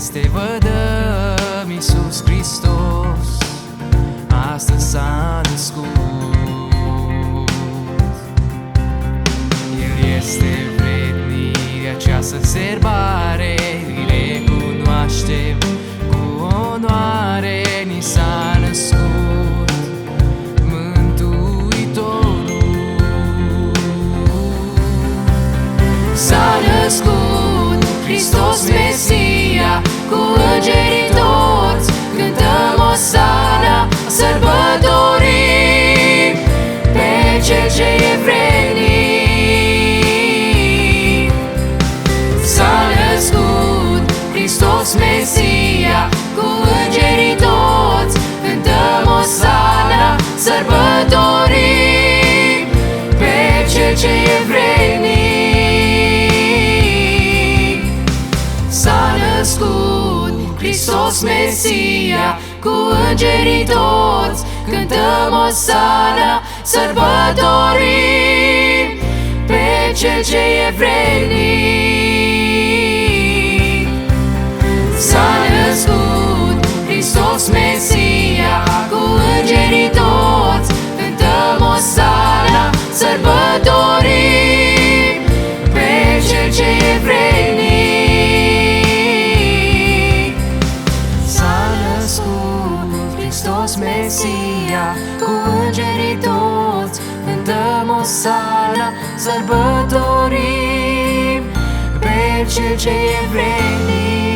este, vă dăm Iisus Hristos, astăzi s-a născut. El este vrednic de această sărbare, îi recunoaștem cu onoare, ni s-a născut Mântuitorul. S-a născut Hristos Mesia, cu îngerii toți cântăm Osana, sărbătorim pe Cel ce e vrednic. S-a născut Hristos Mesia, cu îngerii toți cântăm Osana, sărbătorim pe Cel ce e vrednic. S-a născut Hristos Mesia, cu îngerii toți cântăm Osana, sărbătorim pe Cel ce e vrednic. S-a născut Hristos Mesia, cu îngerii toți cântăm Osana, sărbătorim pe Cel ce e vrednic. S-a născut Hristos Mesia, cu îngerii toți cântăm Osana, sărbătorim pe Cel ce e vrednic.